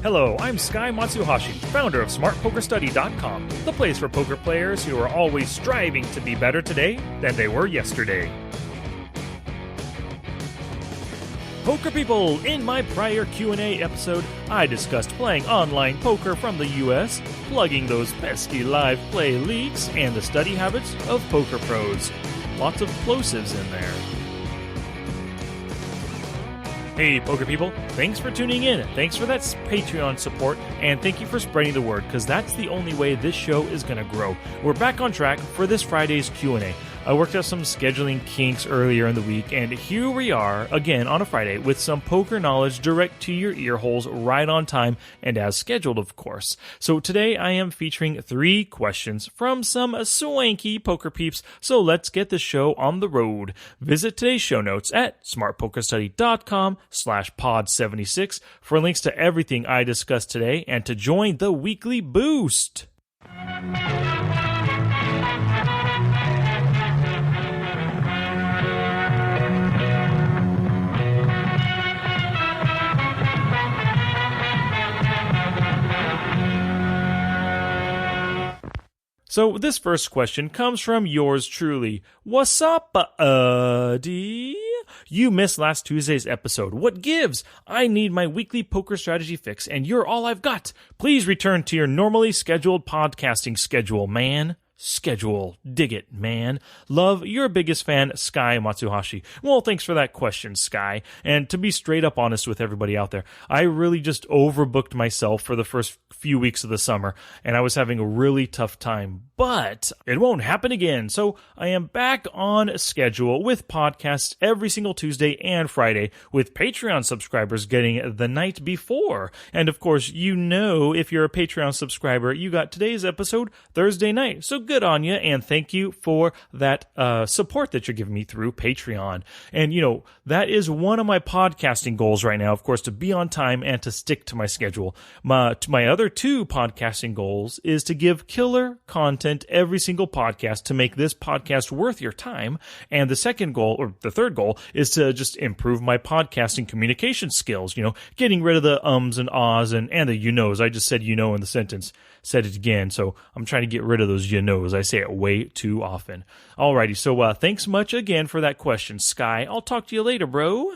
Hello, I'm Sky Matsuhashi, founder of SmartPokerStudy.com, the place for poker players who are always striving to be better today than they were yesterday. Poker people, in my prior Q&A episode, I discussed playing online poker from the US, plugging those pesky live play leaks, and the study habits of poker pros. Lots of plosives in there. Hey, poker people, thanks for tuning in. Thanks for that Patreon support, and thank you for spreading the word, because that's the only way this show is going to grow. We're back on track for this Friday's Q&A. I worked out some scheduling kinks earlier in the week, and here we are, again on a Friday, with some poker knowledge direct to your ear holes right on time, and as scheduled, of course. So today I am featuring 3 questions from some swanky poker peeps, so let's get the show on the road. Visit today's show notes at smartpokerstudy.com/pod76 for links to everything I discussed today and to join the weekly boost. So this first question comes from yours truly. What's up, buddy? You missed last Tuesday's episode. What gives? I need my weekly poker strategy fix, and you're all I've got. Please return to your normally scheduled podcasting schedule, man. Schedule. Dig it, man. Love, your biggest fan, Sky Matsuhashi. Well, thanks for that question, Sky. And to be straight up honest with everybody out there, I really just overbooked myself for the first few weeks of the summer, and I was having a really tough time. But it won't happen again. So I am back on schedule with podcasts every single Tuesday and Friday, with Patreon subscribers getting the night before. And of course, you know, if you're a Patreon subscriber, you got today's episode Thursday night. So good on you, and thank you for that support that you're giving me through Patreon. And, you know, that is one of my podcasting goals right now, of course, to be on time and to stick to my schedule. My other 2 podcasting goals is to give killer content every single podcast to make this podcast worth your time. And the second goal, or the third goal, is to just improve my podcasting communication skills, you know, getting rid of the ums and ahs and the you knows. I just said you know in the sentence. Said it again, so I'm trying to get rid of those you knows. I say it way too often. Alrighty, so thanks much again for that question, Sky. I'll talk to you later, bro.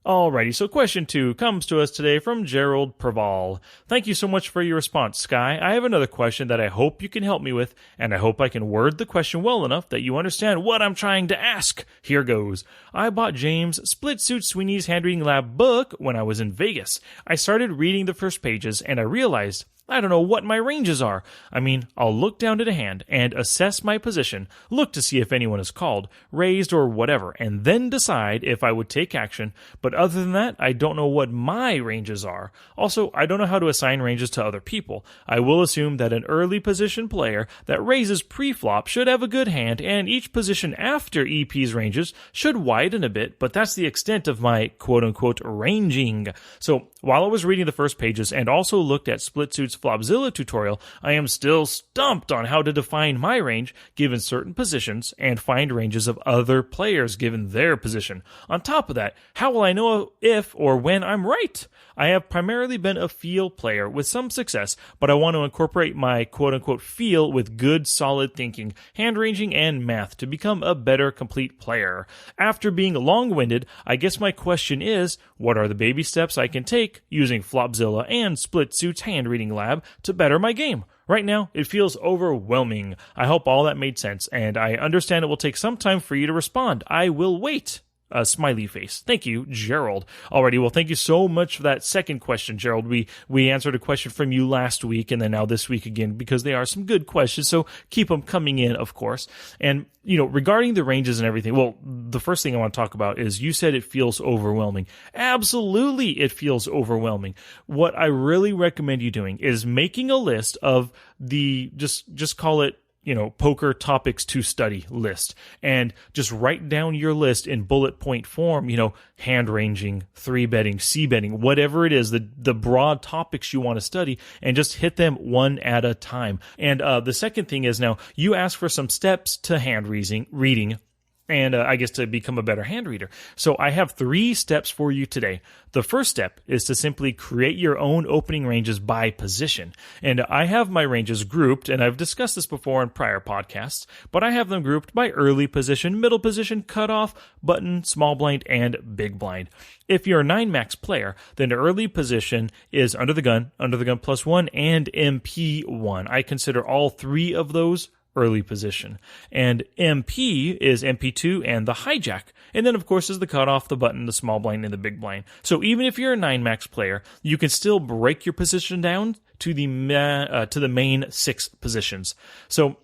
Alrighty, so question 2 comes to us today from Gerald Pervall. Thank you so much for your response, Sky. I have another question that I hope you can help me with, and I hope I can word the question well enough that you understand what I'm trying to ask. Here goes. I bought James Split Suit Sweeney's Handreading Lab book when I was in Vegas. I started reading the first pages, and I realized I don't know what my ranges are. I mean, I'll look down at a hand and assess my position, look to see if anyone is called, raised, or whatever, and then decide if I would take action. But other than that, I don't know what my ranges are. Also, I don't know how to assign ranges to other people. I will assume that an early position player that raises pre-flop should have a good hand, and each position after EP's ranges should widen a bit, but that's the extent of my quote-unquote ranging. So, while I was reading the first pages and also looked at Split Suit's Flopzilla tutorial, I am still stumped on how to define my range given certain positions and find ranges of other players given their position. On top of that, how will I know if or when I'm right? I have primarily been a feel player with some success, but I want to incorporate my quote-unquote feel with good solid thinking, hand ranging, and math to become a better complete player. After being long-winded, I guess my question is, what are the baby steps I can take using Flopzilla and Split Suit's hand reading lab to better my game? Right now, it feels overwhelming. I hope all that made sense, and I understand it will take some time for you to respond. I will wait. A smiley face. Thank you, Gerald. Alrighty, well, thank you so much for that second question, Gerald. We answered a question from you last week and then now this week again because they are some good questions, so keep them coming in, of course. And, you know, regarding the ranges and everything, well, the first thing I want to talk about is you said it feels overwhelming. Absolutely, it feels overwhelming. What I really recommend you doing is making a list of the, just call it, you know, poker topics to study list, and just write down your list in bullet point form, you know, hand ranging, 3-betting, c-betting, whatever it is, the broad topics you want to study, and just hit them one at a time. And the second thing is, now you ask for some steps to hand reading. and I guess to become a better hand reader. So I have 3 steps for you today. The first step is to simply create your own opening ranges by position. And I have my ranges grouped, and I've discussed this before in prior podcasts, but I have them grouped by early position, middle position, cutoff, button, small blind, and big blind. If you're a 9 max player, then early position is under the gun +1, and MP1. I consider all 3 of those early position. And MP is MP2 and the hijack. And then, of course, is the cutoff, the button, the small blind, and the big blind. So even if you're a 9 max player, you can still break your position down to the main 6 positions. So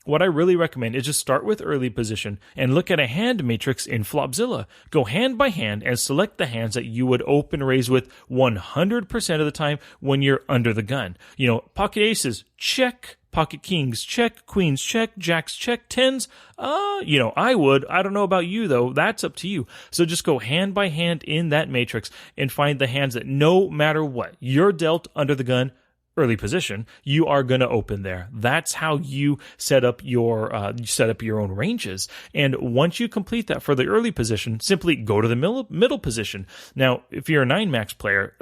what I really recommend is just start with early position and look at a hand matrix in Flopzilla. Go hand by hand and select the hands that you would open raise with 100% of the time when you're under the gun. Pocket aces, check. Pocket kings, check. Queens, check. Jacks, check. Tens, I would. I don't know about you, though. That's up to you. So just go hand by hand in that matrix and find the hands that no matter what, you're dealt under the gun, early position, you are going to open there. That's how you set up your own ranges. And once you complete that for the early position, simply go to the middle position. Now, if you're a 9 max player,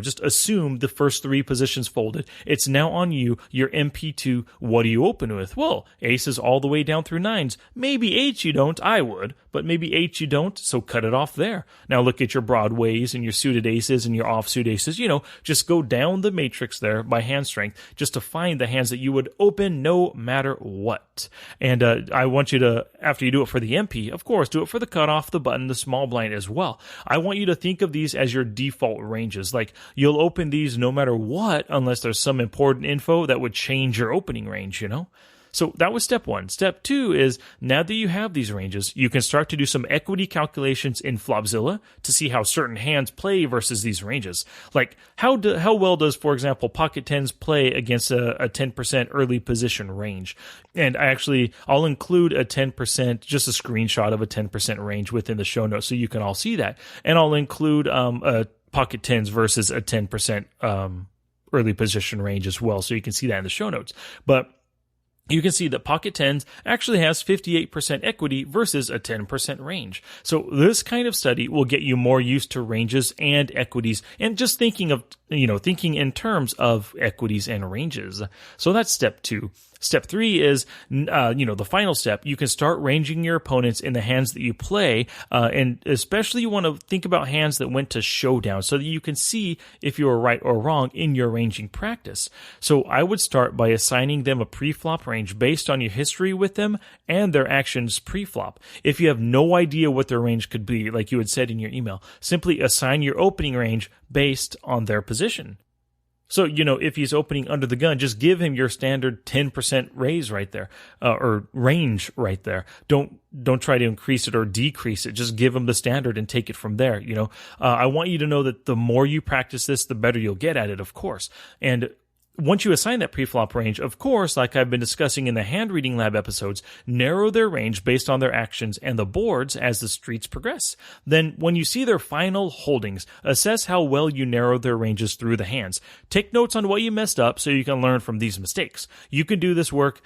just assume the first 3 positions folded. It's now on you, your MP2. What do you open with? Well, aces all the way down through 9s. Maybe 8s you don't. I would. But maybe 8s you don't, so cut it off there. Now look at your Broadways and your suited aces and your offsuit aces. Just go down the matrix there by hand strength just to find the hands that you would open no matter what. And I want you to, after you do it for the MP, of course, do it for the cutoff, the button, the small blind as well. I want you to think of these as your default ranges. Like, you'll open these no matter what, unless there's some important info that would change your opening range, So that was step 1. Step 2 is, now that you have these ranges, you can start to do some equity calculations in Flopzilla to see how certain hands play versus these ranges. Like, how well does, for example, pocket 10s play against a 10% early position range? And I'll include a 10%, just a screenshot of a 10% range within the show notes so you can all see that. And I'll include a pocket 10s versus a 10% early position range as well, so you can see that in the show notes. But you can see that pocket 10s actually has 58% equity versus a 10% range. So this kind of study will get you more used to ranges and equities, and just thinking in terms of equities and ranges. So that's step 2. Step 3 is, the final step. You can start ranging your opponents in the hands that you play, and especially you want to think about hands that went to showdown so that you can see if you were right or wrong in your ranging practice. So I would start by assigning them a pre-flop range based on your history with them and their actions pre-flop. If you have no idea what their range could be, like you had said in your email, simply assign your opening range based on their position. So, if he's opening under the gun, just give him your standard 10% raise right there, or range right there. Don't try to increase it or decrease it. Just give him the standard and take it from there. I want you to know that the more you practice this, the better you'll get at it, of course. And once you assign that pre-flop range, of course, like I've been discussing in the hand reading lab episodes, narrow their range based on their actions and the boards as the streets progress. Then, when you see their final holdings, assess how well you narrowed their ranges through the hands. Take notes on what you messed up so you can learn from these mistakes. You can do this work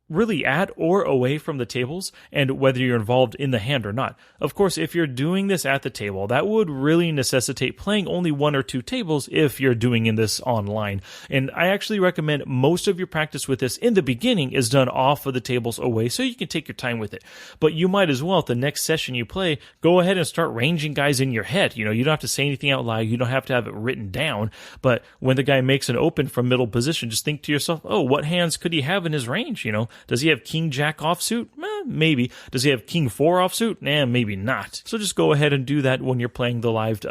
really at or away from the tables, and whether you're involved in the hand or not. Of course, if you're doing this at the table, that would really necessitate playing only 1 or 2 tables if you're doing this online. And I actually recommend most of your practice with this in the beginning is done off of the tables away, so you can take your time with it. But you might as well, at the next session you play, go ahead and start ranging guys in your head. You don't have to say anything out loud. You don't have to have it written down. But when the guy makes an open from middle position, just think to yourself, oh, what hands could he have in his range? Does he have King Jack offsuit? Maybe. Does he have King 4 offsuit? Maybe not. So just go ahead and do that when you're playing the live,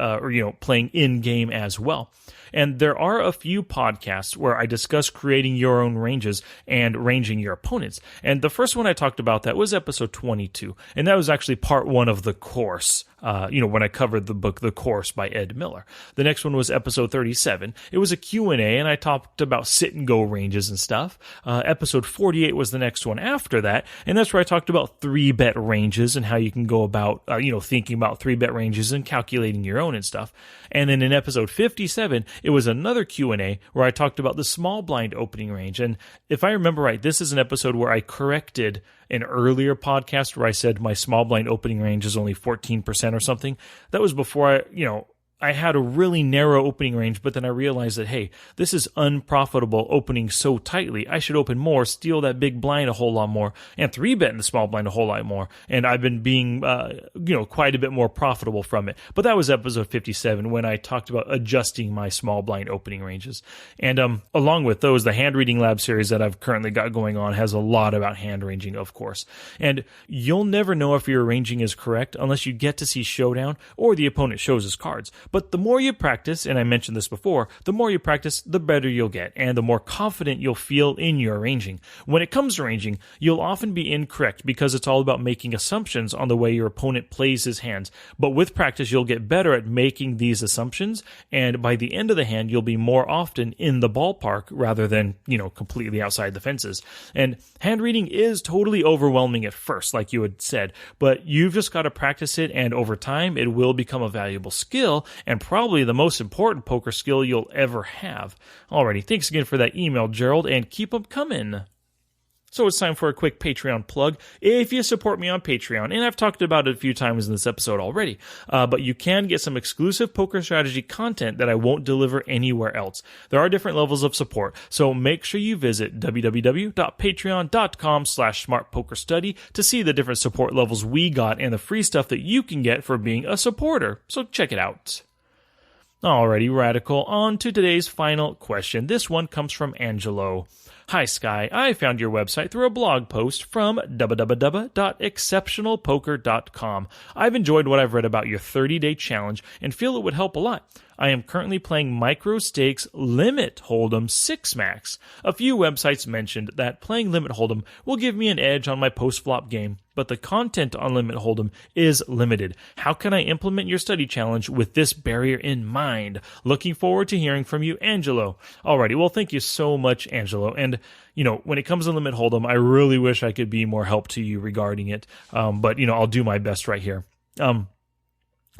playing in game as well. And there are a few podcasts where I discuss creating your own ranges and ranging your opponents. And the first one I talked about that was episode 22. And that was actually part 1 of the course, when I covered the book The Course by Ed Miller. The next one was episode 37. It was a Q&A, and I talked about sit and go ranges and stuff. Episode 48 was the next one after that. And that's where I talked talked about 3-bet ranges and how you can go about, thinking about 3-bet ranges and calculating your own and stuff. And then in episode 57, it was another Q&A where I talked about the small blind opening range. And if I remember right, this is an episode where I corrected an earlier podcast where I said my small blind opening range is only 14% or something. That was before I had a really narrow opening range, but then I realized that, hey, this is unprofitable opening so tightly. I should open more, steal that big blind a whole lot more, and 3-bet in the small blind a whole lot more. And I've been being, quite a bit more profitable from it. But that was episode 57 when I talked about adjusting my small blind opening ranges. And along with those, the hand reading lab series that I've currently got going on has a lot about hand ranging, of course. And you'll never know if your ranging is correct unless you get to see showdown or the opponent shows his cards. But the more you practice, and I mentioned this before, the more you practice, the better you'll get, and the more confident you'll feel in your ranging. When it comes to ranging, you'll often be incorrect because it's all about making assumptions on the way your opponent plays his hands. But with practice, you'll get better at making these assumptions, and by the end of the hand, you'll be more often in the ballpark rather than, completely outside the fences. And hand reading is totally overwhelming at first, like you had said, but you've just got to practice it, and over time, it will become a valuable skill, and probably the most important poker skill you'll ever have. Alrighty, thanks again for that email, Gerald, and keep them coming. So it's time for a quick Patreon plug. If you support me on Patreon, and I've talked about it a few times in this episode already, but you can get some exclusive poker strategy content that I won't deliver anywhere else. There are different levels of support, so make sure you visit www.patreon.com/smartpokerstudy to see the different support levels we got and the free stuff that you can get for being a supporter. So check it out. Alrighty, Radical, on to today's final question. This one comes from Angelo. Hi, Sky. I found your website through a blog post from www.exceptionalpoker.com. I've enjoyed what I've read about your 30-day challenge and feel it would help a lot. I am currently playing Micro Stakes Limit Holdem 6 Max. A few websites mentioned that playing Limit Holdem will give me an edge on my post-flop game, but the content on Limit Holdem is limited. How can I implement your study challenge with this barrier in mind? Looking forward to hearing from you, Angelo. Alrighty, well, thank you so much, Angelo. And when it comes to Limit Holdem, I really wish I could be more help to you regarding it. But I'll do my best right here.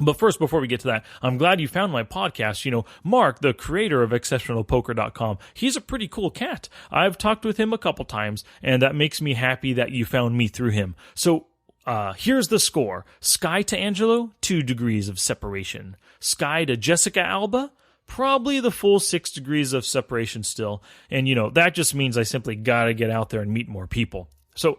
But first, before we get to that, I'm glad you found my podcast. Mark, the creator of ExceptionalPoker.com, he's a pretty cool cat. I've talked with him a couple times, and that makes me happy that you found me through him. So, here's the score. Sky to Angelo, 2 degrees of separation. Sky to Jessica Alba, probably the full 6 degrees of separation still. And, that just means I simply gotta get out there and meet more people. So,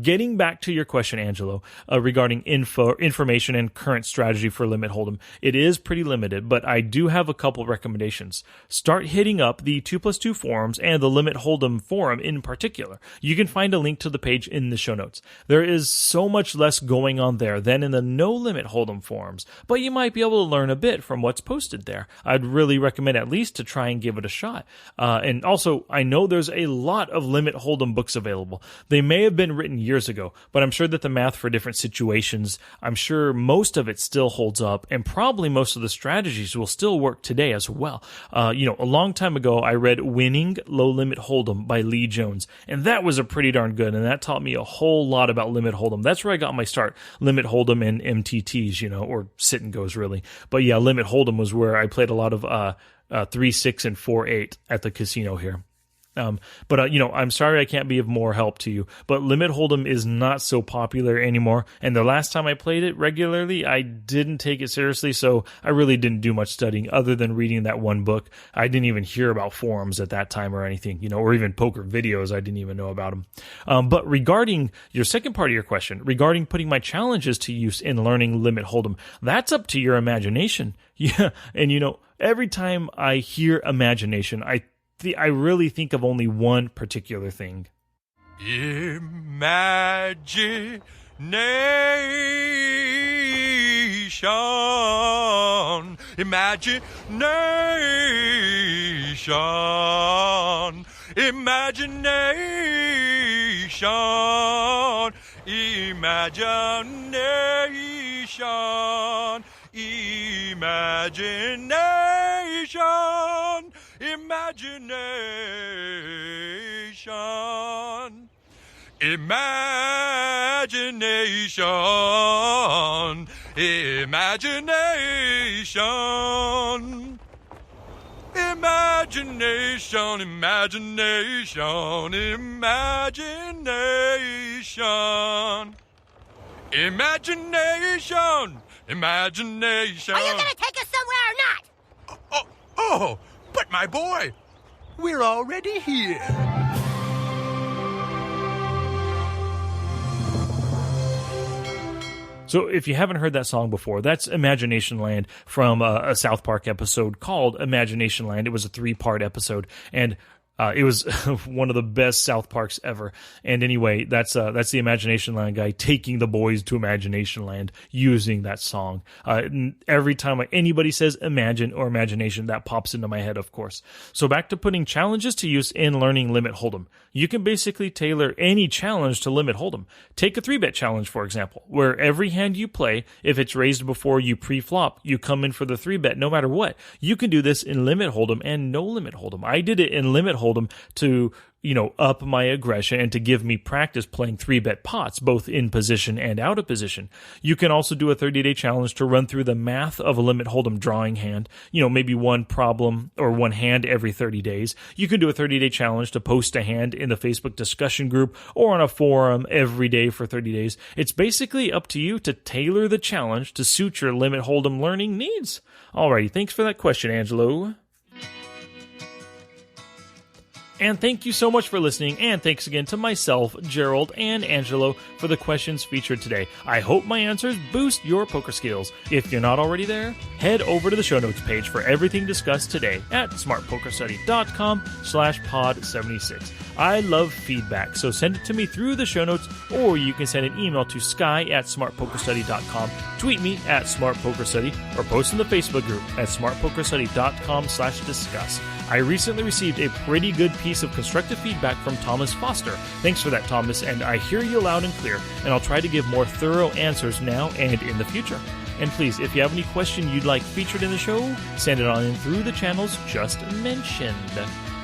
getting back to your question, Angelo, regarding information and current strategy for Limit Holdem, it is pretty limited, but I do have a couple recommendations. Start hitting up the 2+2 forums and the Limit Holdem forum in particular. You can find a link to the page in the show notes. There is so much less going on there than in the No Limit Holdem forums, but you might be able to learn a bit from what's posted there. I'd really recommend at least to try and give it a shot. And also, I know there's a lot of Limit Holdem books available. They may have been written years ago, but I'm sure that the math for different situations, I'm sure most of it still holds up, and probably most of the strategies will still work today as well. A long time ago, I read Winning Low Limit Holdem by Lee Jones, and that was a pretty darn good, and that taught me a whole lot about Limit Holdem. That's where I got my start, Limit Holdem and MTTs, or sit and goes really. But yeah, Limit Holdem was where I played a lot of 3, 6, and 4, 8 at the casino here. But I'm sorry I can't be of more help to you, but Limit Holdem is not so popular anymore, and the last time I played it regularly, I didn't take it seriously, so I really didn't do much studying other than reading that one book. I didn't even hear about forums at that time or anything, or even poker videos, I didn't even know about them. But regarding your second part of your question, regarding putting my challenges to use in learning Limit Holdem, that's up to your imagination. Yeah, and every time I hear imagination, I really think of only one particular thing. Imagination. Imagination. Imagination. Imagination. Imagination. Imagination. Imagination. Imagination. Imagination, imagination, imagination. Imagination, imagination. Are you gonna take us somewhere or not? Oh, but my boy, we're already here. So if you haven't heard that song before, that's Imagination Land from a South Park episode called Imagination Land. It was a 3-part episode, and it was one of the best South Parks ever. And anyway, that's the Imagination Land guy taking the boys to Imagination Land using that song. Every time anybody says imagine or imagination, that pops into my head, of course. So back to putting challenges to use in learning Limit Hold'em. You can basically tailor any challenge to Limit Hold'em. Take a 3-bet challenge, for example, where every hand you play, if it's raised before you pre-flop, you come in for the 3-bet no matter what. You can do this in Limit Hold'em and No Limit Hold'em. I did it in Limit Hold'em to, up my aggression and to give me practice playing 3-bet pots, both in position and out of position. You can also do a 30-day challenge to run through the math of a Limit Hold'em drawing hand, maybe one problem or one hand every 30 days. You can do a 30-day challenge to post a hand in the Facebook discussion group or on a forum every day for 30 days. It's basically up to you to tailor the challenge to suit your Limit Hold'em learning needs. Alrighty, thanks for that question, Angelo. And thank you so much for listening, and thanks again to myself, Gerald, and Angelo for the questions featured today. I hope my answers boost your poker skills. If you're not already there, head over to the show notes page for everything discussed today at smartpokerstudy.com/pod76. I love feedback, so send it to me through the show notes, or you can send an email to sky@smartpokerstudy.com, tweet me at smartpokerstudy, or post in the Facebook group at smartpokerstudy.com/discuss. I recently received a pretty good piece of constructive feedback from Thomas Foster. Thanks for that, Thomas, and I hear you loud and clear, and I'll try to give more thorough answers now and in the future. And please, if you have any question you'd like featured in the show, send it on in through the channels just mentioned.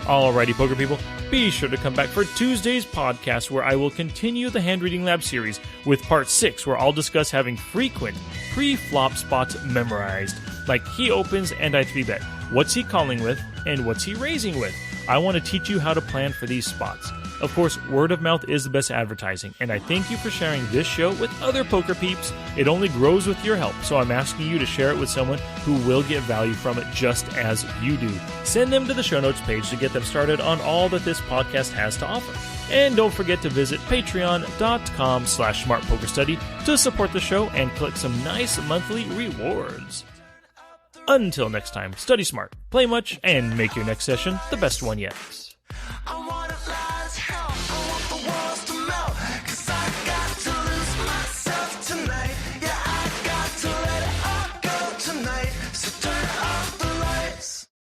Alrighty, poker people, be sure to come back for Tuesday's podcast, where I will continue the Hand Reading Lab series with part 6, where I'll discuss having frequent pre-flop spots memorized, like he opens and I 3-bet. What's he calling with, and what's he raising with? I want to teach you how to plan for these spots. Of course, word of mouth is the best advertising, and I thank you for sharing this show with other poker peeps. It only grows with your help, so I'm asking you to share it with someone who will get value from it just as you do. Send them to the show notes page to get them started on all that this podcast has to offer. And don't forget to visit patreon.com/smartpokerstudy to support the show and click some nice monthly rewards. Until next time, study smart, play much, and make your next session the best one yet. So